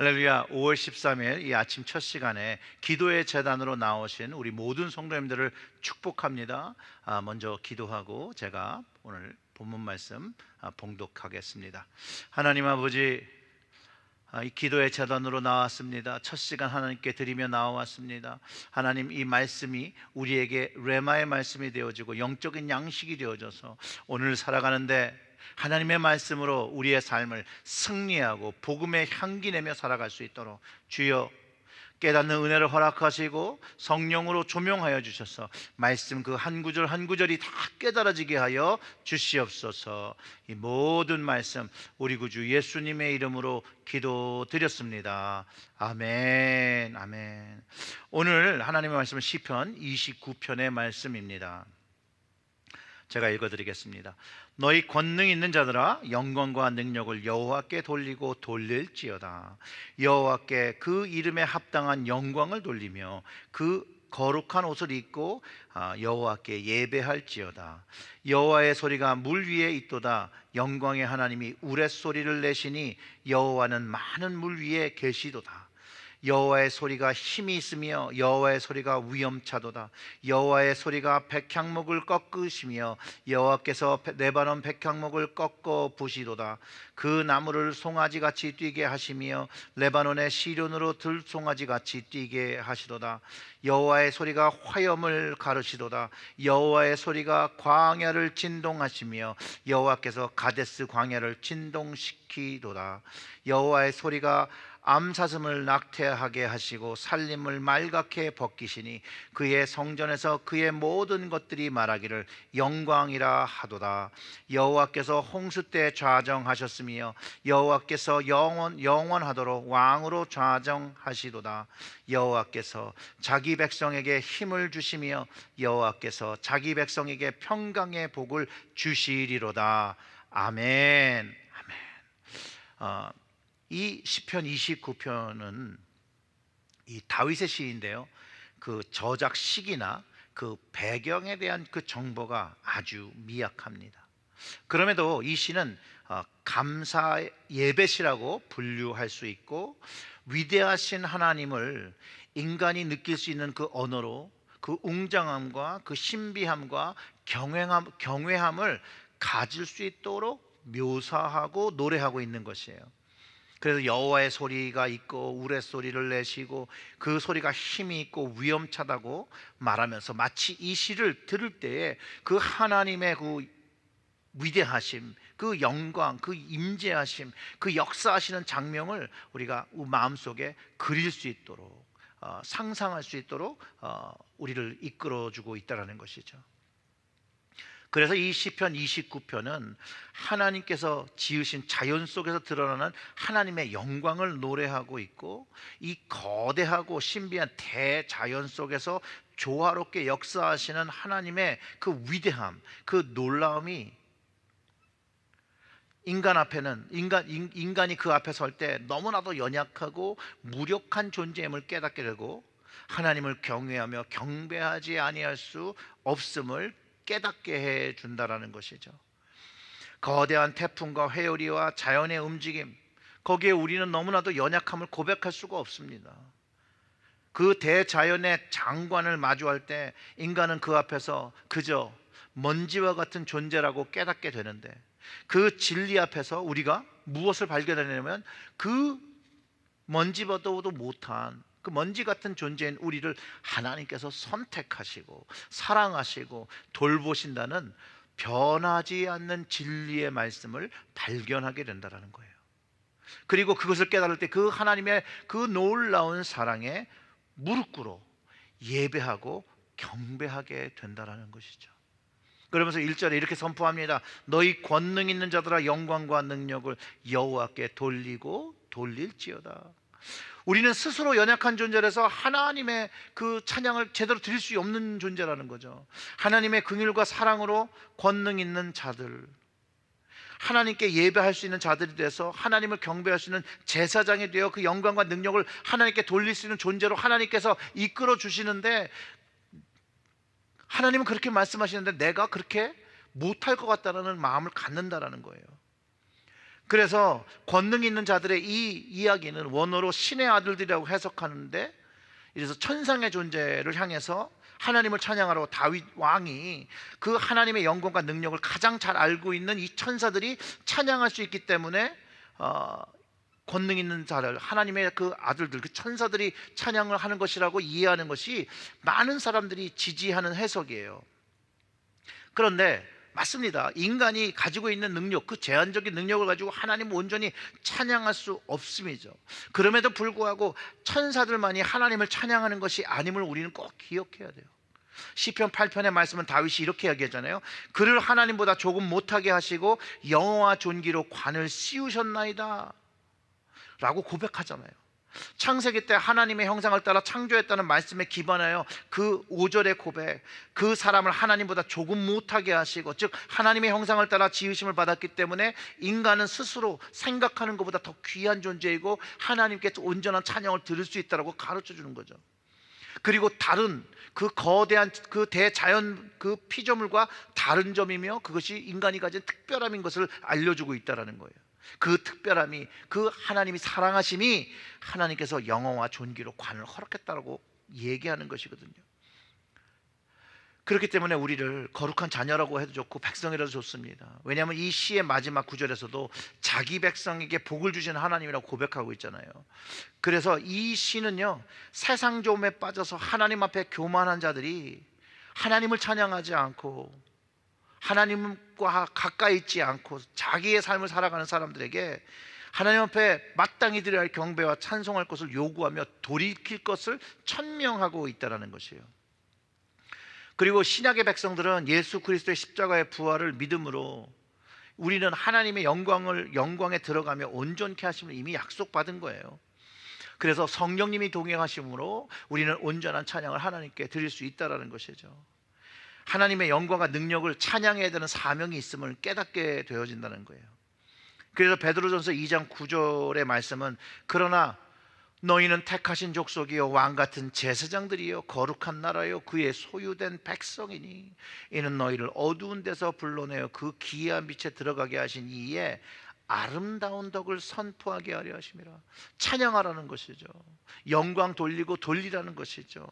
할렐루야. 5월 13일 이 아침 첫 시간에 기도의 제단으로 나오신 우리 모든 성도님들을 축복합니다. 먼저 기도하고 제가 오늘 본문 말씀 봉독하겠습니다. 하나님 아버지, 이 기도의 제단으로 나왔습니다. 첫 시간 하나님께 드리며 나왔습니다. 하나님, 이 말씀이 우리에게 레마의 말씀이 되어지고 영적인 양식이 되어져서 오늘 살아가는데 하나님의 말씀으로 우리의 삶을 승리하고 복음의 향기 내며 살아갈 수 있도록 주여 깨닫는 은혜를 허락하시고 성령으로 조명하여 주셔서 말씀 그 한 구절 한 구절이 다 깨달아지게 하여 주시옵소서. 이 모든 말씀 우리 구주 예수님의 이름으로 기도드렸습니다. 아멘. 아멘. 오늘 하나님의 말씀은 시편 29편의 말씀입니다. 제가 읽어드리겠습니다. 너희 권능 있는 자들아, 영광과 능력을 여호와께 돌리고 돌릴지어다. 여호와께 그 이름에 합당한 영광을 돌리며 그 거룩한 옷을 입고 여호와께 예배할지어다. 여호와의 소리가 물 위에 있도다. 영광의 하나님이 우레소리를 내시니 여호와는 많은 물 위에 계시도다. 여호와의 소리가 힘이 있으며 여호와의 소리가 위엄차도다. 여호와의 소리가 백향목을 꺾으시며 여호와께서 레바논 백향목을 꺾어 부시도다. 그 나무를 송아지같이 뛰게 하시며 레바논의 시륜으로 들송아지같이 뛰게 하시도다. 여호와의 소리가 화염을 가르시도다. 여호와의 소리가 광야를 진동하시며 여호와께서 가데스 광야를 진동시키도다. 여호와의 소리가 암사슴을 낙태하게 하시고 살림을 말갛게 벗기시니 그의 성전에서 그의 모든 것들이 말하기를 영광이라 하도다. 여호와께서 홍수 때 좌정하셨으며 여호와께서 영원하도록 왕으로 좌정하시도다. 여호와께서 자기 백성에게 힘을 주시며 여호와께서 자기 백성에게 평강의 복을 주시리로다. 아멘. 아멘. 이 시편 29편은 이 다윗의 시인데요, 그 저작 시기나 그 배경에 대한 그 정보가 아주 미약합니다. 그럼에도 이 시는 감사 예배시라고 분류할 수 있고, 위대하신 하나님을 인간이 느낄 수 있는 그 언어로 그 웅장함과 그 신비함과 경외함을 가질 수 있도록 묘사하고 노래하고 있는 것이에요. 그래서 여호와의 소리가 있고 우레소리를 내시고 그 소리가 힘이 있고 위엄차다고 말하면서 마치 이 시를 들을 때에 그 하나님의 그 위대하심, 그 영광, 그 임재하심, 그 역사하시는 장면을 우리가 마음속에 그릴 수 있도록 상상할 수 있도록 우리를 이끌어주고 있다는 것이죠. 그래서 이 시편 29편은 하나님께서 지으신 자연 속에서 드러나는 하나님의 영광을 노래하고 있고, 이 거대하고 신비한 대자연 속에서 조화롭게 역사하시는 하나님의 그 위대함, 그 놀라움이 인간이 그 앞에 설 때 너무나도 연약하고 무력한 존재임을 깨닫게 되고, 하나님을 경외하며 경배하지 아니할 수 없음을 깨닫게 해 준다라는 것이죠. 거대한 태풍과 회오리와 자연의 움직임, 거기에 우리는 너무나도 연약함을 고백할 수가 없습니다. 그 대자연의 장관을 마주할 때 인간은 그 앞에서 그저 먼지와 같은 존재라고 깨닫게 되는데, 그 진리 앞에서 우리가 무엇을 발견하냐면 그 먼지보다도 못한 그 먼지 같은 존재인 우리를 하나님께서 선택하시고 사랑하시고 돌보신다는 변하지 않는 진리의 말씀을 발견하게 된다는 거예요. 그리고 그것을 깨달을 때 그 하나님의 그 놀라운 사랑에 무릎 꿇어 예배하고 경배하게 된다는 것이죠. 그러면서 1절에 이렇게 선포합니다. 너희 권능 있는 자들아, 영광과 능력을 여호와께 돌리고 돌릴지어다. 우리는 스스로 연약한 존재라서 하나님의 그 찬양을 제대로 드릴 수 없는 존재라는 거죠. 하나님의 긍휼과 사랑으로 권능 있는 자들, 하나님께 예배할 수 있는 자들이 돼서 하나님을 경배할 수 있는 제사장이 되어 그 영광과 능력을 하나님께 돌릴 수 있는 존재로 하나님께서 이끌어 주시는데, 하나님은 그렇게 말씀하시는데 내가 그렇게 못할 것 같다는 마음을 갖는다라는 거예요. 그래서 권능 있는 자들의 이 이야기는 원어로 신의 아들들이라고 해석하는데, 이래서 천상의 존재를 향해서 하나님을 찬양하러 다윗 왕이 그 하나님의 영광과 능력을 가장 잘 알고 있는 이 천사들이 찬양할 수 있기 때문에 권능 있는 자를, 하나님의 그 아들들, 그 천사들이 찬양을 하는 것이라고 이해하는 것이 많은 사람들이 지지하는 해석이에요. 그런데 맞습니다. 인간이 가지고 있는 능력, 그 제한적인 능력을 가지고 하나님을 온전히 찬양할 수 없음이죠. 그럼에도 불구하고 천사들만이 하나님을 찬양하는 것이 아님을 우리는 꼭 기억해야 돼요. 시편 8편의 말씀은 다윗이 이렇게 이야기하잖아요. 그를 하나님보다 조금 못하게 하시고 영어와 존귀로 관을 씌우셨나이다 라고 고백하잖아요. 창세기 때 하나님의 형상을 따라 창조했다는 말씀에 기반하여 그 5절의 고백, 그 사람을 하나님보다 조금 못하게 하시고, 즉 하나님의 형상을 따라 지으심을 받았기 때문에 인간은 스스로 생각하는 것보다 더 귀한 존재이고 하나님께 온전한 찬양을 들을 수 있다고 가르쳐 주는 거죠. 그리고 다른 그 거대한 그 대자연 그 피조물과 다른 점이며 그것이 인간이 가진 특별함인 것을 알려주고 있다는 거예요. 그 특별함이, 그 하나님이 사랑하심이 하나님께서 영어와 존귀로 관을 허락했다고 얘기하는 것이거든요. 그렇기 때문에 우리를 거룩한 자녀라고 해도 좋고 백성이라도 좋습니다. 왜냐하면 이 시의 마지막 구절에서도 자기 백성에게 복을 주시는 하나님이라고 고백하고 있잖아요. 그래서 이 시는요, 세상 조음에 빠져서 하나님 앞에 교만한 자들이 하나님을 찬양하지 않고 하나님과 가까이 있지 않고 자기의 삶을 살아가는 사람들에게 하나님 앞에 마땅히 드려야 할 경배와 찬송할 것을 요구하며 돌이킬 것을 천명하고 있다는 것이에요. 그리고 신약의 백성들은 예수 그리스도의 십자가의 부활을 믿음으로 우리는 하나님의 영광에 들어가며 온전케 하심을 이미 약속받은 거예요. 그래서 성령님이 동행하심으로 우리는 온전한 찬양을 하나님께 드릴 수 있다는 것이죠. 하나님의 영광과 능력을 찬양해야 되는 사명이 있음을 깨닫게 되어진다는 거예요. 그래서 베드로전서 2장 9절의 말씀은 그러나 너희는 택하신 족속이요 왕같은 제사장들이요 거룩한 나라요 그의 소유된 백성이니 이는 너희를 어두운 데서 불러내어 그 기이한 빛에 들어가게 하신 이에 아름다운 덕을 선포하게 하려 하심이라. 찬양하라는 것이죠. 영광 돌리고 돌리라는 것이죠.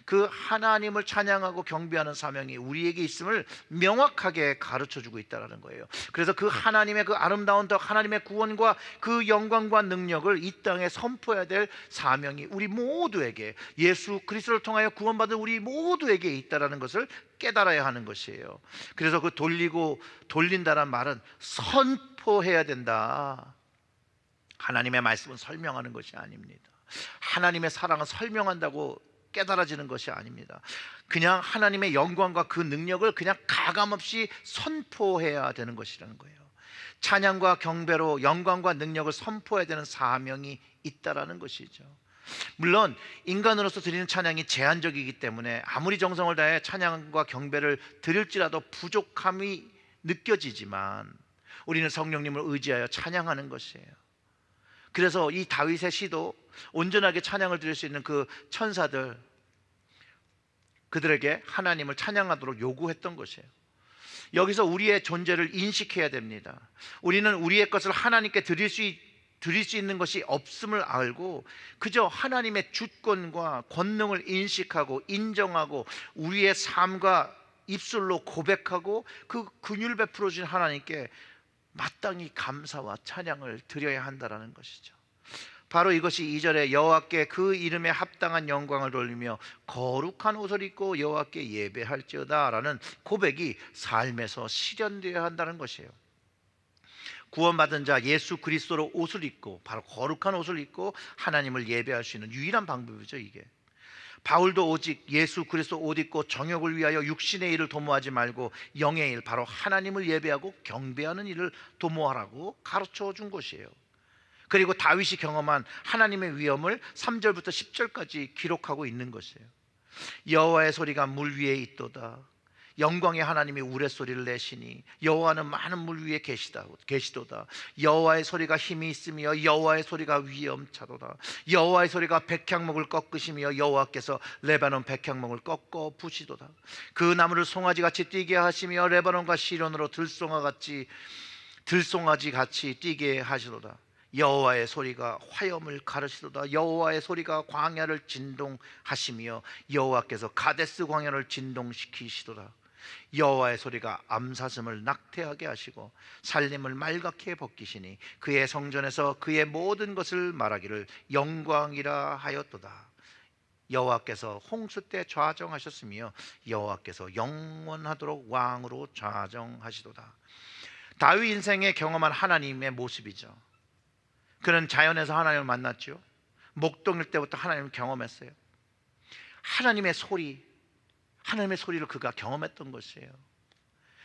그 하나님을 찬양하고 경배하는 사명이 우리에게 있음을 명확하게 가르쳐주고 있다는 거예요. 그래서 그 하나님의 그 아름다운 덕, 하나님의 구원과 그 영광과 능력을 이 땅에 선포해야 될 사명이 우리 모두에게, 예수 그리스도를 통하여 구원받은 우리 모두에게 있다는 것을 깨달아야 하는 것이에요. 그래서 그 돌리고 돌린다는 말은 선포해야 된다. 하나님의 말씀은 설명하는 것이 아닙니다. 하나님의 사랑은 설명한다고 깨달아지는 것이 아닙니다. 그냥 하나님의 영광과 그 능력을 그냥 가감없이 선포해야 되는 것이라는 거예요. 찬양과 경배로 영광과 능력을 선포해야 되는 사명이 있다라는 것이죠. 물론 인간으로서 드리는 찬양이 제한적이기 때문에 아무리 정성을 다해 찬양과 경배를 드릴지라도 부족함이 느껴지지만 우리는 성령님을 의지하여 찬양하는 것이에요. 그래서 이 다윗의 시도 온전하게 찬양을 드릴 수 있는 그 천사들, 그들에게 하나님을 찬양하도록 요구했던 것이에요. 여기서 우리의 존재를 인식해야 됩니다. 우리는 우리의 것을 하나님께 드릴 수 있는 것이 없음을 알고 그저 하나님의 주권과 권능을 인식하고 인정하고 우리의 삶과 입술로 고백하고 그 긍휼 베풀어 주신 하나님께 마땅히 감사와 찬양을 드려야 한다는 것이죠. 바로 이것이 2절에 여호와께 그 이름에 합당한 영광을 돌리며 거룩한 옷을 입고 여호와께 예배할지어다 라는 고백이 삶에서 실현되어야 한다는 것이에요. 구원받은 자 예수 그리스도로 옷을 입고, 바로 거룩한 옷을 입고 하나님을 예배할 수 있는 유일한 방법이죠. 이게 바울도 오직 예수 그리스도 옷 입고 정욕을 위하여 육신의 일을 도모하지 말고 영의 일, 바로 하나님을 예배하고 경배하는 일을 도모하라고 가르쳐 준 것이에요. 그리고 다윗이 경험한 하나님의 위엄을 3절부터 10절까지 기록하고 있는 것이에요. 여호와의 소리가 물 위에 있도다. 영광의 하나님이 우레소리를 내시니 여호와는 많은 물 위에 계시도다. 여호와의 소리가 힘이 있으며 여호와의 소리가 위엄차도다. 여호와의 소리가 백향목을 꺾으시며 여호와께서 레바논 백향목을 꺾어 부시도다. 그 나무를 송아지같이 뛰게 하시며 레바논과 시론으로 들송아같이 들송아지 같이 뛰게 하시도다. 여호와의 소리가 화염을 가르시도다. 여호와의 소리가 광야를 진동하시며 여호와께서 가데스 광야를 진동시키시도다. 여호와의 소리가 암사슴을 낙태하게 하시고 살림을 말갛게 벗기시니 그의 성전에서 그의 모든 것을 말하기를 영광이라 하였도다. 여호와께서 홍수 때 좌정하셨으며 여호와께서 영원하도록 왕으로 좌정하시도다. 다윗 인생에 경험한 하나님의 모습이죠. 그는 자연에서 하나님을 만났죠. 목동일 때부터 하나님을 경험했어요. 하나님의 소리를 그가 경험했던 것이에요.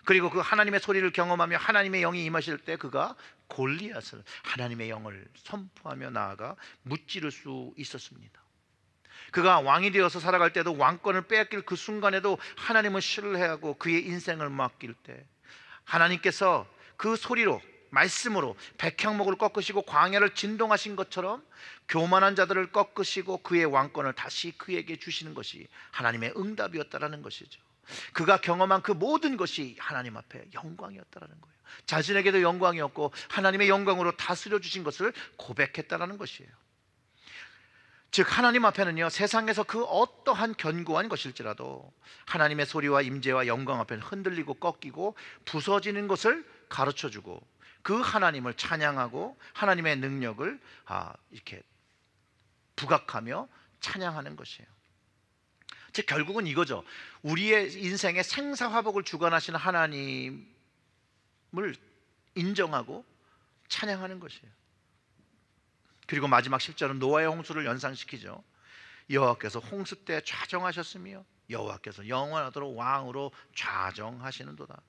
그리고 그 하나님의 소리를 경험하며 하나님의 영이 임하실 때 그가 골리앗을, 하나님의 영을 선포하며 나아가 무찌를 수 있었습니다. 그가 왕이 되어서 살아갈 때도, 왕권을 빼앗길 그 순간에도 하나님을 신뢰하고 그의 인생을 맡길 때 하나님께서 그 소리로, 말씀으로 백향목을 꺾으시고 광야를 진동하신 것처럼 교만한 자들을 꺾으시고 그의 왕권을 다시 그에게 주시는 것이 하나님의 응답이었다라는 것이죠. 그가 경험한 그 모든 것이 하나님 앞에 영광이었다라는 거예요. 자신에게도 영광이었고 하나님의 영광으로 다스려 주신 것을 고백했다라는 것이에요. 즉 하나님 앞에는요, 세상에서 그 어떠한 견고한 것일지라도 하나님의 소리와 임재와 영광 앞에는 흔들리고 꺾이고 부서지는 것을 가르쳐주고 그 하나님을 찬양하고 하나님의 능력을 이렇게 부각하며 찬양하는 것이에요. 즉 결국은 이거죠. 우리의 인생의 생사화복을 주관하시는 하나님을 인정하고 찬양하는 것이에요. 그리고 마지막 10절은 노아의 홍수를 연상시키죠. 여호와께서 홍수 때 좌정하셨으며 여호와께서 영원하도록 왕으로 좌정하시는도다.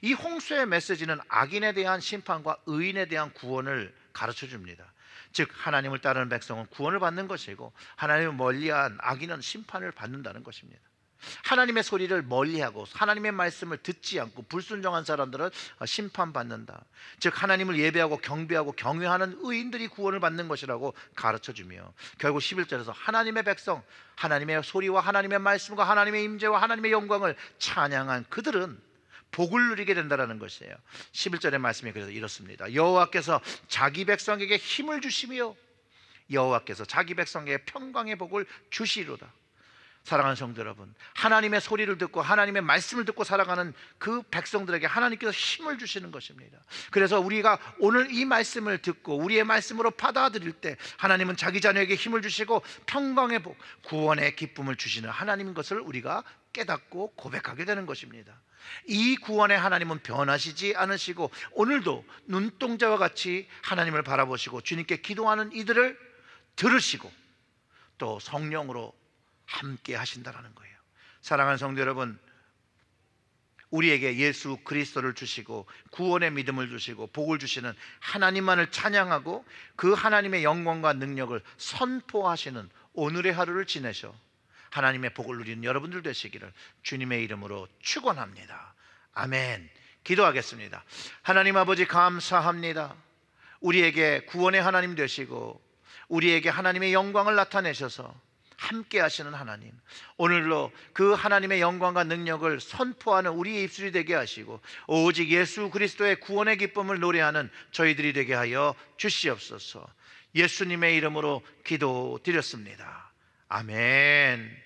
이 홍수의 메시지는 악인에 대한 심판과 의인에 대한 구원을 가르쳐 줍니다. 즉 하나님을 따르는 백성은 구원을 받는 것이고 하나님을 멀리한 악인은 심판을 받는다는 것입니다. 하나님의 소리를 멀리하고 하나님의 말씀을 듣지 않고 불순종한 사람들은 심판받는다. 즉 하나님을 예배하고 경배하고 경외하는 의인들이 구원을 받는 것이라고 가르쳐주며 결국 11절에서 하나님의 백성, 하나님의 소리와 하나님의 말씀과 하나님의 임재와 하나님의 영광을 찬양한 그들은 복을 누리게 된다는 것이에요. 11절의 말씀이 그래서 이렇습니다. 여호와께서 자기 백성에게 힘을 주시며 여호와께서 자기 백성에게 평강의 복을 주시리로다. 사랑하는 성도 여러분, 하나님의 소리를 듣고 하나님의 말씀을 듣고 살아가는 그 백성들에게 하나님께서 힘을 주시는 것입니다. 그래서 우리가 오늘 이 말씀을 듣고 우리의 말씀으로 받아들일 때 하나님은 자기 자녀에게 힘을 주시고 평강의 복, 구원의 기쁨을 주시는 하나님인 것을 우리가 깨닫고 고백하게 되는 것입니다. 이 구원의 하나님은 변하시지 않으시고 오늘도 눈동자와 같이 하나님을 바라보시고 주님께 기도하는 이들을 들으시고 또 성령으로 함께 하신다라는 거예요. 사랑하는 성도 여러분, 우리에게 예수 그리스도를 주시고 구원의 믿음을 주시고 복을 주시는 하나님만을 찬양하고 그 하나님의 영광과 능력을 선포하시는 오늘의 하루를 지내셔 하나님의 복을 누리는 여러분들 되시기를 주님의 이름으로 축원합니다. 아멘. 기도하겠습니다. 하나님 아버지 감사합니다. 우리에게 구원의 하나님 되시고 우리에게 하나님의 영광을 나타내셔서 함께 하시는 하나님, 오늘로 그 하나님의 영광과 능력을 선포하는 우리의 입술이 되게 하시고 오직 예수 그리스도의 구원의 기쁨을 노래하는 저희들이 되게 하여 주시옵소서. 예수님의 이름으로 기도드렸습니다. 아멘.